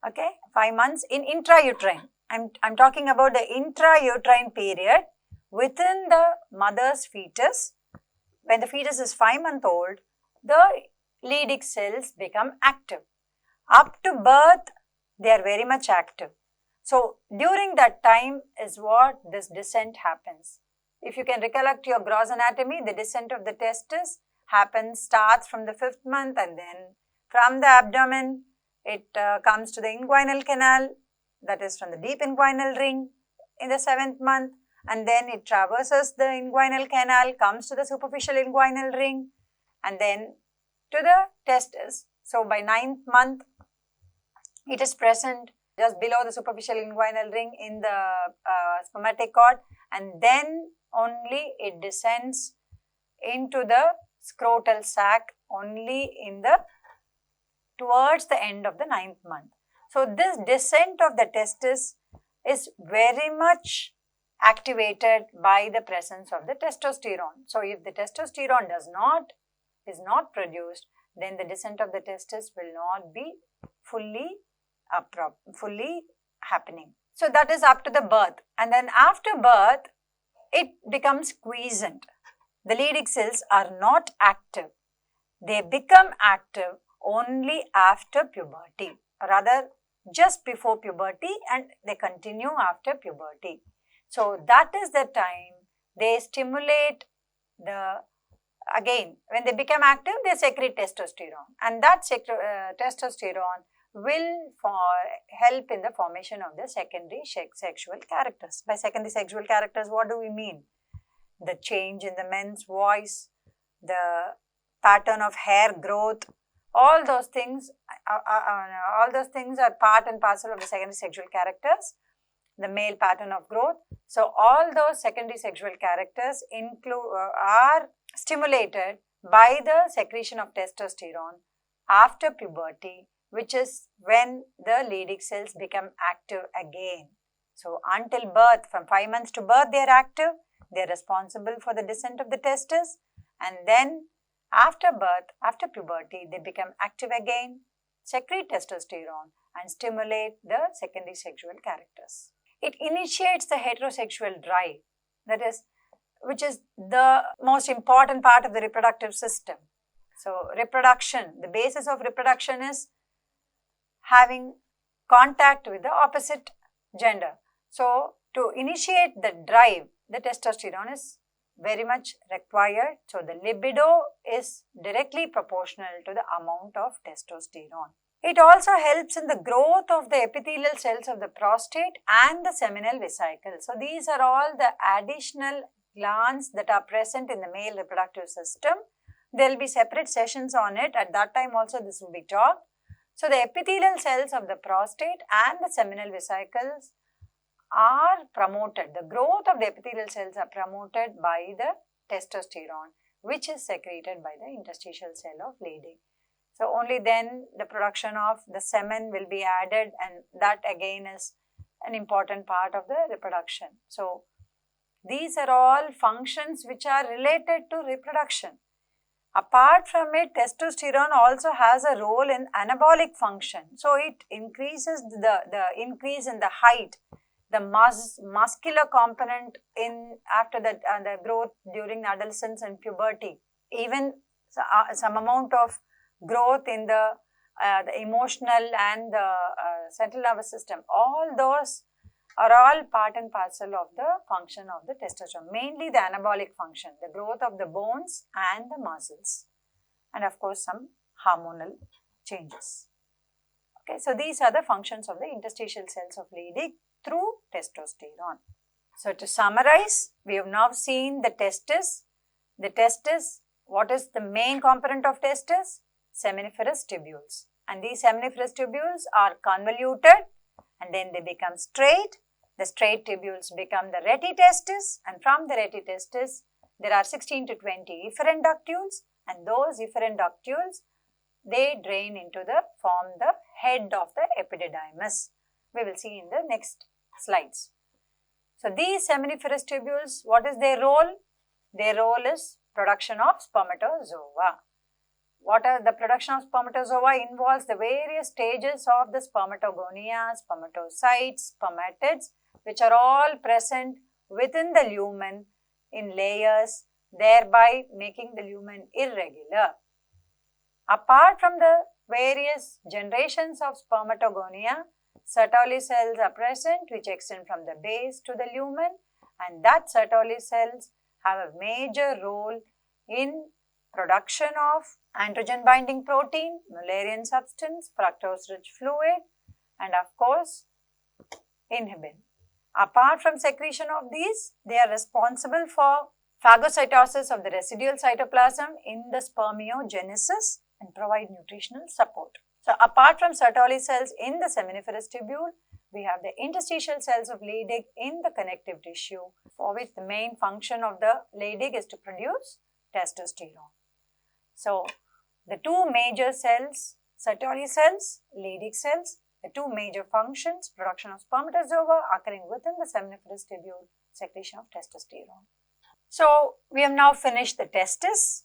Okay, 5 months in intrauterine. I'm talking about the intrauterine period within the mother's fetus. When the fetus is 5 months old, the Leydig cells become active. Up to birth, they are very much active. So, during that time is what this descent happens. If you can recollect your gross anatomy, the descent of the testis starts from the 5th month, and then from the abdomen, it comes to the inguinal canal, that is from the deep inguinal ring in the 7th month, and then it traverses the inguinal canal, comes to the superficial inguinal ring, and then to the testis. So, by 9th month, it is present just below the superficial inguinal ring in the spermatic cord, and then only it descends into the scrotal sac only towards the end of the 9th month. So, this descent of the testis is very much activated by the presence of the testosterone. So, if the testosterone is not produced, then the descent of the testis will not be fully happening. So, that is up to the birth, and then after birth, it becomes quiescent. The Leydig cells are not active. They become active only after puberty, rather just before puberty, and they continue after puberty. So, that is the time they stimulate again, when they become active, they secrete testosterone, and that testosterone will help in the formation of the secondary sexual characters. By secondary sexual characters, what do we mean? The change in the men's voice, the pattern of hair growth, all those things are part and parcel of the secondary sexual characters, the male pattern of growth. So, all those secondary sexual characters are stimulated by the secretion of testosterone after puberty, which is when the Leydig cells become active again. So, until birth, from 5 months to birth, they are active. They are responsible for the descent of the testis, and then after birth, after puberty, they become active again, secrete testosterone, and stimulate the secondary sexual characters. It initiates the heterosexual drive, which is the most important part of the reproductive system. So, reproduction, the basis of reproduction is having contact with the opposite gender. So, to initiate the drive, the testosterone is very much required. So, the libido is directly proportional to the amount of testosterone. It also helps in the growth of the epithelial cells of the prostate and the seminal vesicle. So, these are all the additional glands that are present in the male reproductive system. There will be separate sessions on it. At that time also this will be taught. So, the epithelial cells of the prostate and the seminal vesicles are promoted. The growth of the epithelial cells are promoted by the testosterone, which is secreted by the interstitial cell of Leydig. So, only then the production of the semen will be added, and that again is an important part of the reproduction. So, these are all functions which are related to reproduction. Apart from it, testosterone also has a role in anabolic function. So, it increases the increase in the height, the muscular component in after the growth during adolescence and puberty, even some amount of growth in the emotional and the central nervous system. All those are all part and parcel of the function of the testosterone, mainly the anabolic function, the growth of the bones and the muscles, and of course some hormonal changes. Okay, so these are the functions of the interstitial cells of Leydig through testosterone. So to summarize, we have now seen the testis. The testis, what is the main component of testis? Seminiferous tubules. And these seminiferous tubules are convoluted and then they become straight. The straight tubules become the retitestis, and from the retitestis there are 16 to 20 efferent ductules, and those efferent ductules, they drain into form the head of the epididymis. We will see in the next slides. So these seminiferous tubules, what is their role? Their role is production of spermatozoa. What are the production of spermatozoa involves the various stages of the spermatogonia, spermatocytes, spermatids, which are all present within the lumen in layers, thereby making the lumen irregular. Apart from the various generations of spermatogonia, Sertoli cells are present which extend from the base to the lumen, and that Sertoli cells have a major role in production of androgen binding protein, Mullerian substance, fructose rich fluid, and of course inhibin. Apart from secretion of these, they are responsible for phagocytosis of the residual cytoplasm in the spermiogenesis and provide nutritional support. So apart from Sertoli cells in the seminiferous tubule, we have the interstitial cells of Leydig in the connective tissue, for which the main function of the Leydig is to produce testosterone. So the two major cells, Sertoli cells, Leydig cells, the two major functions, production of spermatozoa occurring within the seminiferous tubule, secretion of testosterone. So we have now finished the testis.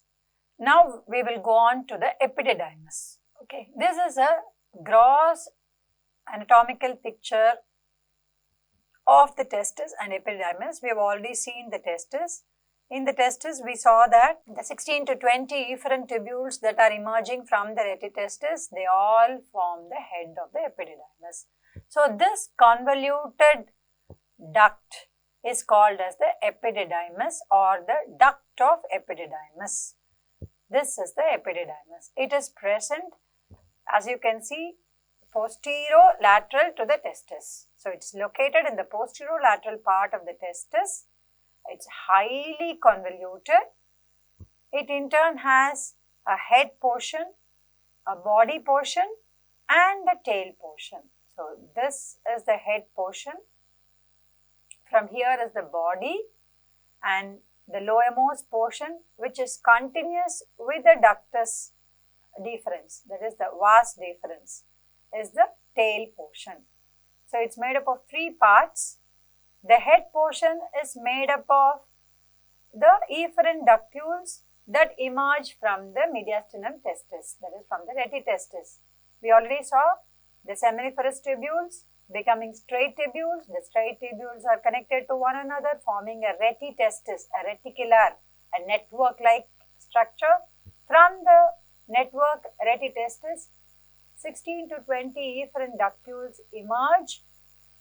Now we will go on to the epididymis. Okay, this is a gross anatomical picture of the testis and epididymis. We have already seen the testis. In the testis, we saw that the 16 to 20 efferent tubules that are emerging from the retitestis, they all form the head of the epididymis. So this convoluted duct is called as the epididymis or the duct of epididymis. This is the epididymis. It is present, as you can see, posterolateral to the testis. So it's located in the posterolateral part of the testis. It's highly convoluted. It in turn has a head portion, a body portion, and a tail portion. So this is the head portion. From here is the body, and the lowermost portion, which is continuous with the ductus deferens, that is the vas deferens, is the tail portion. So it's made up of three parts. The head portion is made up of the efferent ductules that emerge from the mediastinum testis, that is from the retitestis. We already saw the seminiferous tubules becoming straight tubules. The straight tubules are connected to one another, forming a retitestis, a reticular, a network-like structure. From the network retitestis, 16 to 20 efferent ductules emerge,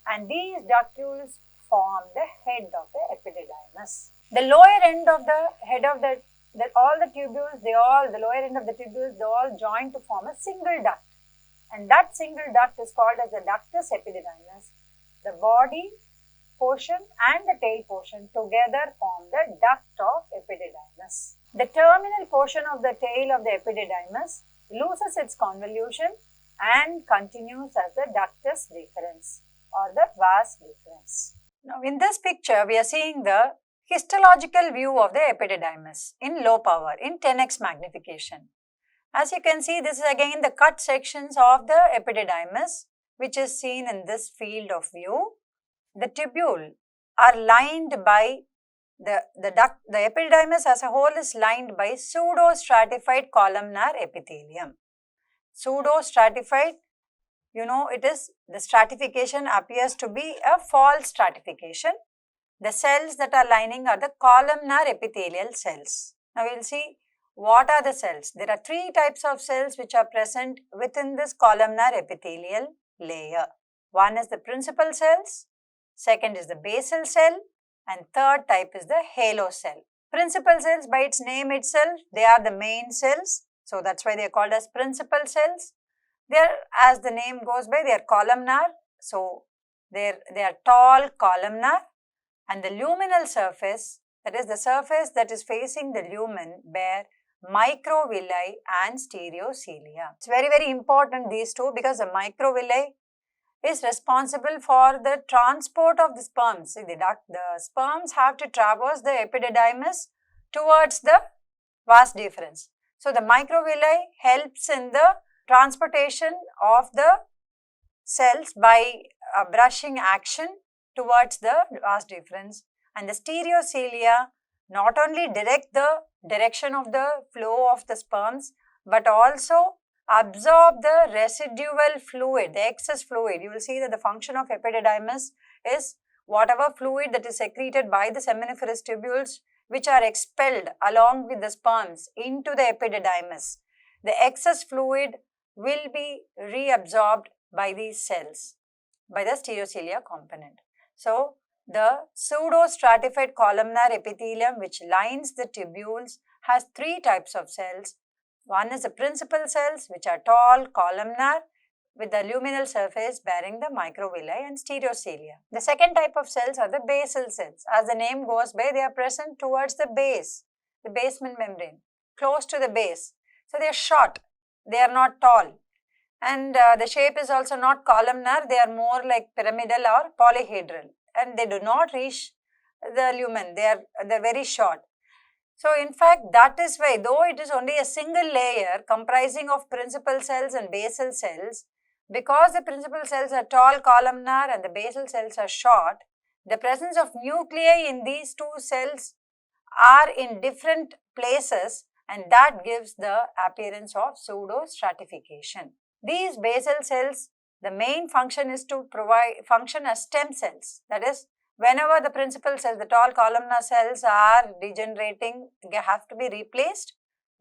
and these ductules form the head of the epididymis. The lower end of the head of all the tubules, the lower end of the tubules, they all join to form a single duct. And that single duct is called as the ductus epididymis. The body portion and the tail portion together form the duct of epididymis. The terminal portion of the tail of the epididymis loses its convolution and continues as the ductus deferens or the vas deferens. Now in this picture, we are seeing the histological view of the epididymis in low power, in 10x magnification. As you can see, this is again the cut sections of the epididymis, which is seen in this field of view. The tubule are lined by the epididymis as a whole is lined by pseudo-stratified columnar epithelium. Pseudo-stratified the stratification appears to be a false stratification. The cells that are lining are the columnar epithelial cells. Now we will see what are the cells. There are three types of cells which are present within this columnar epithelial layer. One is the principal cells, second is the basal cell, and third type is the halo cell. Principal cells, by its name itself, they are the main cells. So that's why they are called as principal cells. They are, as the name goes by, they are columnar. So they are tall columnar, and the luminal surface, that is the surface that is facing the lumen, bear microvilli and stereocilia. It's very, very important, these two, because the microvilli is responsible for the transport of the sperms. See, the sperms have to traverse the epididymis towards the vas deferens. So the microvilli helps in the transportation of the cells by brushing action towards the vas deferens, and the stereocilia not only direct the direction of the flow of the sperms but also absorb the residual fluid, the excess fluid. You will see that the function of epididymis is whatever fluid that is secreted by the seminiferous tubules which are expelled along with the sperms into the epididymis. The excess fluid will be reabsorbed by these cells, by the stereocilia component. So, the pseudo-stratified columnar epithelium which lines the tubules has three types of cells. One is the principal cells, which are tall, columnar, with the luminal surface bearing the microvilli and stereocilia. The second type of cells are the basal cells. As the name goes by, they are present towards the base, the basement membrane, close to the base. So, they are short, they are not tall. And the shape is also not columnar, they are more like pyramidal or polyhedral. And they do not reach the lumen, they are very short. So, in fact, that is why, though it is only a single layer comprising of principal cells and basal cells, because the principal cells are tall columnar and the basal cells are short, the presence of nuclei in these two cells are in different places, and that gives the appearance of pseudo-stratification. These basal cells, the main function is to function as stem cells. That is, whenever the principal cells, the tall columnar cells are degenerating, they have to be replaced.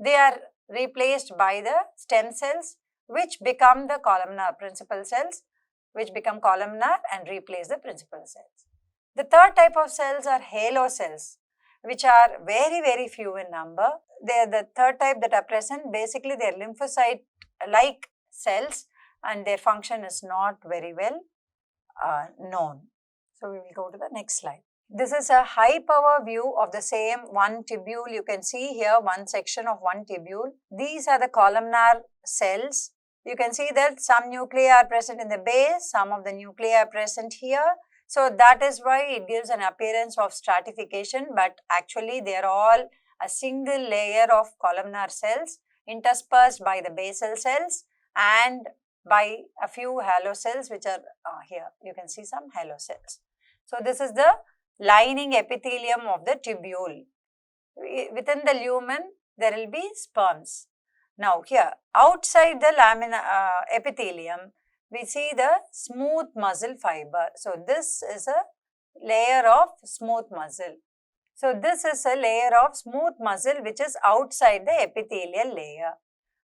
They are replaced by the stem cells which become the columnar principal cells, which become columnar and replace the principal cells. The third type of cells are halo cells, which are very, very few in number. They are the third type that are present. Basically, they are lymphocyte-like cells and their function is not very well known. So, we will go to the next slide. This is a high power view of the same one tubule. You can see here one section of one tubule. These are the columnar cells. You can see that some nuclei are present in the base, some of the nuclei are present here. So, that is why it gives an appearance of stratification, but actually they are all a single layer of columnar cells interspersed by the basal cells and by a few halo cells which are here. You can see some halo cells. So, this is the lining epithelium of the tubule. Within the lumen, there will be sperms. Now, here outside the epithelium, we see the smooth muscle fiber. So, this is a layer of smooth muscle. So, this is a layer of smooth muscle which is outside the epithelial layer.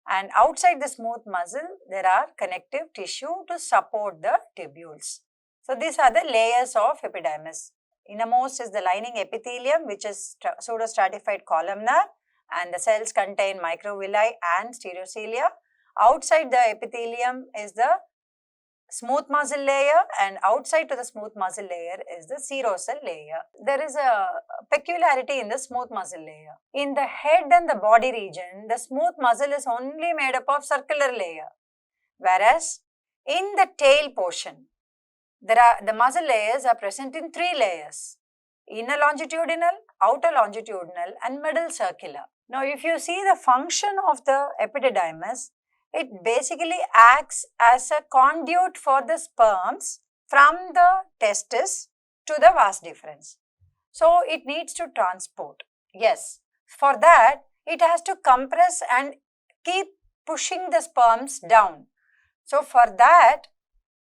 And outside the smooth muscle, there are connective tissue to support the tubules. So, these are the layers of epidermis. Innermost is the lining epithelium, which is pseudostratified columnar, and the cells contain microvilli and stereocilia. Outside the epithelium is the smooth muscle layer, and outside to the smooth muscle layer is the serosal layer. There is a peculiarity in the smooth muscle layer. In the head and the body region, the smooth muscle is only made up of circular layer, whereas in the tail portion, the muscle layers are present in three layers: inner longitudinal, outer longitudinal, and middle circular. Now, if you see the function of the epididymis, it basically acts as a conduit for the sperms from the testis to the vas deferens. So, it needs to transport. Yes, for that, it has to compress and keep pushing the sperms down. So for that,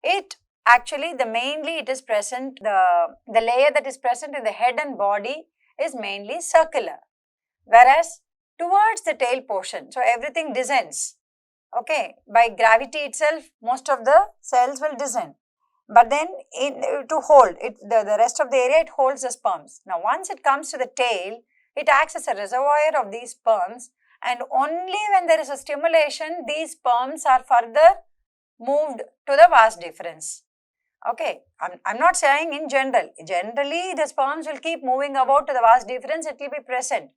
it actually mainly it is present, the layer that is present in the head and body is mainly circular, whereas towards the tail portion, so everything descends. Okay, by gravity itself, most of the cells will descend. But then to hold it, the rest of the area, it holds the sperms. Now once it comes to the tail, it acts as a reservoir of these sperms, and only when there is a stimulation, these sperms are further moved to the vas deferens. Okay, I'm not saying in general. Generally, the sperms will keep moving about to the vas deferens, it will be present.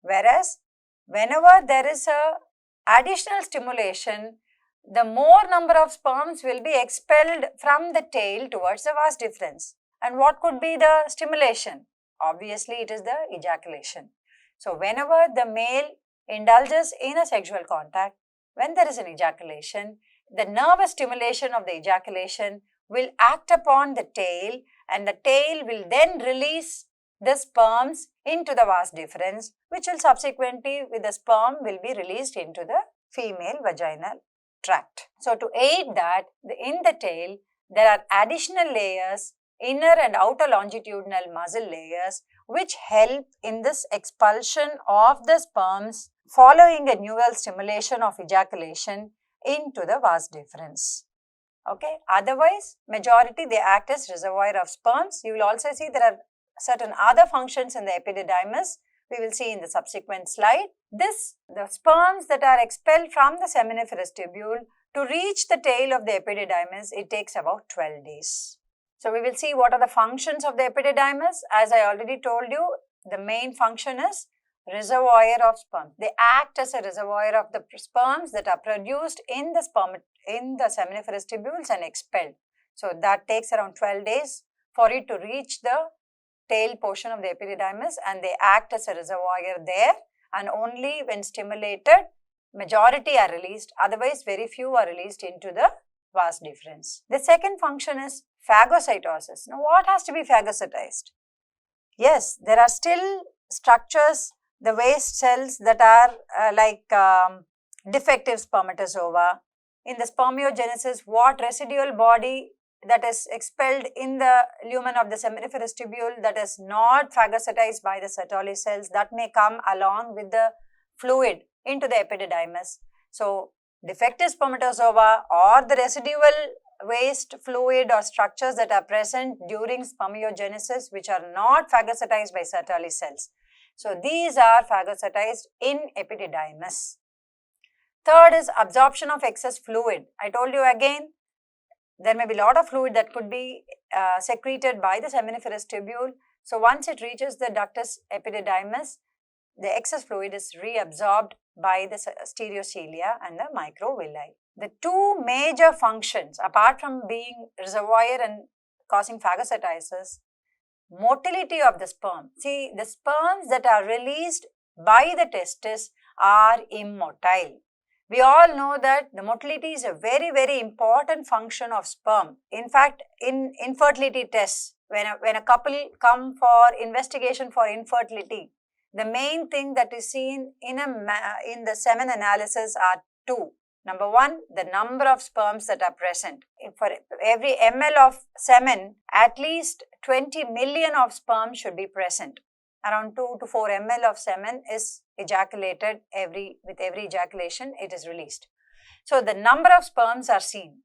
Whereas, whenever there is a additional stimulation, the more number of sperms will be expelled from the tail towards the vas deferens. And what could be the stimulation? Obviously, it is the ejaculation. So, whenever the male indulges in a sexual contact, when there is an ejaculation, the nervous stimulation of the ejaculation will act upon the tail, and the tail will then release the sperms into the vas deferens, which will subsequently, with the sperm, will be released into the female vaginal tract. So to aid that, in the tail, there are additional layers, inner and outer longitudinal muscle layers, which help in this expulsion of the sperms following a neural stimulation of ejaculation into the vas deferens. Okay, otherwise, majority they act as reservoir of sperms. You will also see there are certain other functions in the epididymis. We will see in the subsequent slide. The sperms that are expelled from the seminiferous tubule to reach the tail of the epididymis, it takes about 12 days. So we will see what are the functions of the epididymis. As I already told you, the main function is reservoir of sperm. They act as a reservoir of the sperms that are produced in the seminiferous tubules and expelled. So that takes around 12 days for it to reach the tail portion of the epididymis, and they act as a reservoir there, and only when stimulated, majority are released, otherwise very few are released into the vas deferens. The second function is phagocytosis. Now what has to be phagocytized? Yes, there are still structures, the waste cells that are defective spermatozoa. In the spermiogenesis, what residual body that is expelled in the lumen of the seminiferous tubule that is not phagocytized by the Sertoli cells, that may come along with the fluid into the epididymis. So, defective spermatozoa or the residual waste fluid or structures that are present during spermiogenesis which are not phagocytized by Sertoli cells. So, these are phagocytized in epididymis. Third is absorption of excess fluid. I told you again, there may be a lot of fluid that could be secreted by the seminiferous tubule. So once it reaches the ductus epididymis, the excess fluid is reabsorbed by the stereocilia and the microvilli. The two major functions, apart from being reservoir and causing phagocytosis, motility of the sperm. See, the sperms that are released by the testis are immotile. We all know that the motility is a very, very important function of sperm. In fact, in infertility tests, when a couple come for investigation for infertility, the main thing that is seen in the semen analysis are two. Number one, the number of sperms that are present. For every ml of semen, at least 20 million of sperm should be present. Around 2 to 4 ml of semen is ejaculated with every ejaculation, it is released. So the number of sperms are seen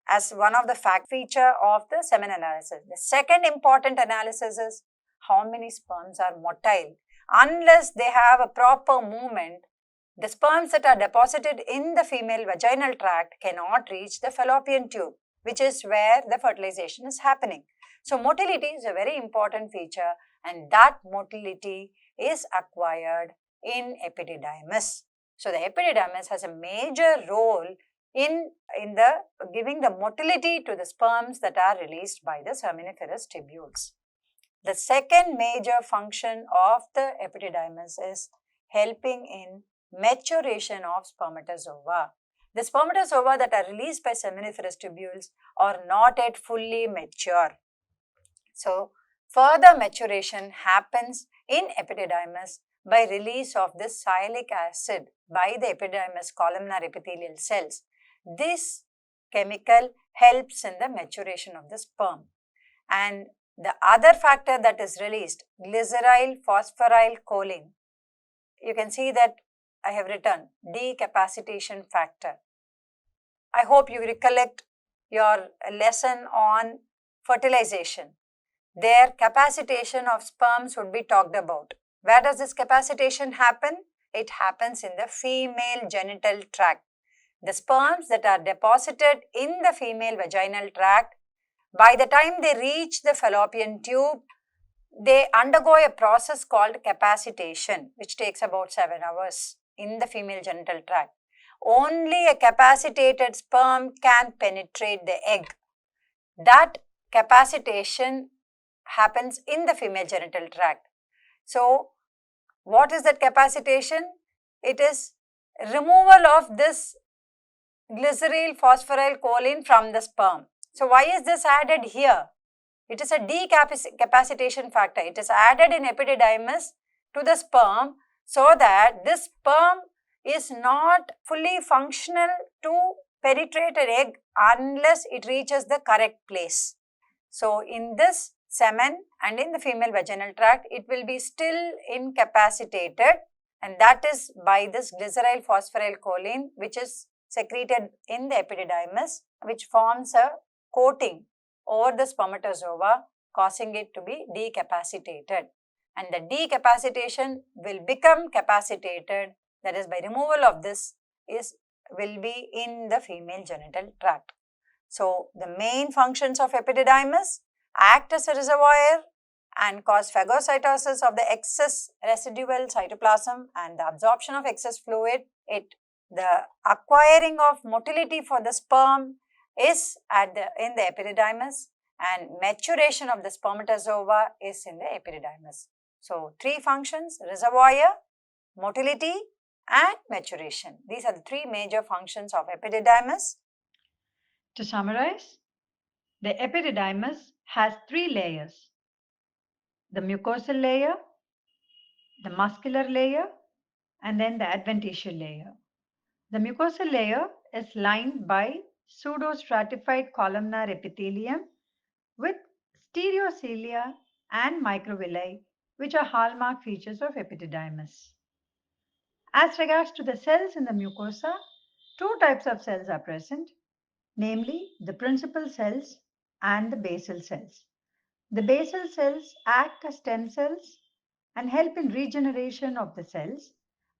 as one of the feature of the semen analysis. The second important analysis is how many sperms are motile. Unless they have a proper movement, the sperms that are deposited in the female vaginal tract cannot reach the fallopian tube, which is where the fertilization is happening. So motility is a very important feature, and that motility is acquired in epididymis. So the epididymis has a major role in giving the motility to the sperms that are released by the seminiferous tubules. The second major function of the epididymis is helping in maturation of spermatozoa. The spermatozoa that are released by seminiferous tubules are not yet fully mature. So, further maturation happens in epididymis by release of this sialic acid by the epididymis columnar epithelial cells. This chemical helps in the maturation of the sperm. And the other factor that is released, glyceryl phosphorylcholine, you can see that I have written decapacitation factor. I hope you recollect your lesson on fertilization. Their capacitation of sperms would be talked about. Where does this capacitation happen? It happens in the female genital tract. The sperms that are deposited in the female vaginal tract, by the time they reach the fallopian tube, they undergo a process called capacitation, which takes about 7 hours in the female genital tract. Only a capacitated sperm can penetrate the egg. That capacitation happens in the female genital tract. So, what is that capacitation? It is removal of this glyceryl phosphorylcholine from the sperm. So, why is this added here? It is a decapacitation factor. It is added in epididymis to the sperm so that this sperm is not fully functional to penetrate an egg unless it reaches the correct place. So, in this semen and in the female vaginal tract, it will be still incapacitated, and that is by this glyceryl phosphorylcholine, which is secreted in the epididymis, which forms a coating over the spermatozoa, causing it to be decapacitated. And the decapacitation will become capacitated, that is by removal of this will be in the female genital tract. So, the main functions of epididymis act as a reservoir and cause phagocytosis of the excess residual cytoplasm and the absorption of excess fluid. The acquiring of motility for the sperm is in the epididymis, and maturation of the spermatozoa is in the epididymis. So, 3 functions: reservoir, motility and maturation. These are the 3 major functions of epididymis. To summarize, the epididymis has 3 layers: the mucosal layer, the muscular layer, and then the adventitial layer. The mucosal layer is lined by pseudostratified columnar epithelium with stereocilia and microvilli, which are hallmark features of epididymis. As regards to the cells in the mucosa, 2 types of cells are present, namely the principal cells and the basal cells. The basal cells act as stem cells and help in regeneration of the cells,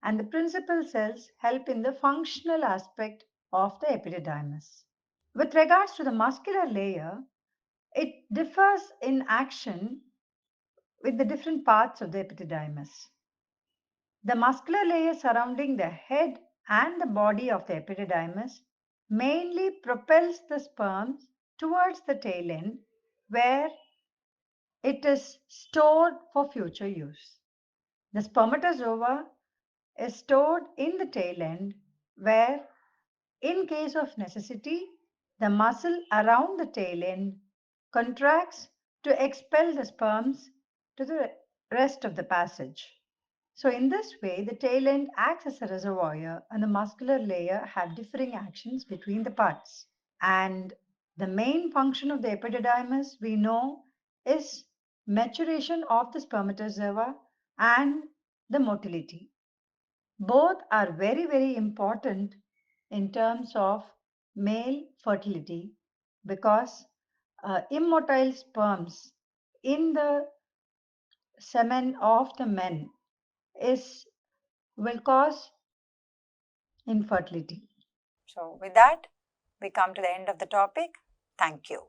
and the principal cells help in the functional aspect of the epididymis. With regards to the muscular layer, it differs in action with the different parts of the epididymis. The muscular layer surrounding the head and the body of the epididymis mainly propels the sperms towards the tail end, where it is stored for future use. The spermatozoa is stored in the tail end, where, in case of necessity, the muscle around the tail end contracts to expel the sperms to the rest of the passage. So, in this way, the tail end acts as a reservoir and the muscular layer have differing actions between the parts. And the main function of the epididymis, we know, is maturation of the spermatozoa and the motility. Both are very, very important in terms of male fertility, because immotile sperms in the semen of the men will cause infertility. So, with that, we come to the end of the topic. Thank you.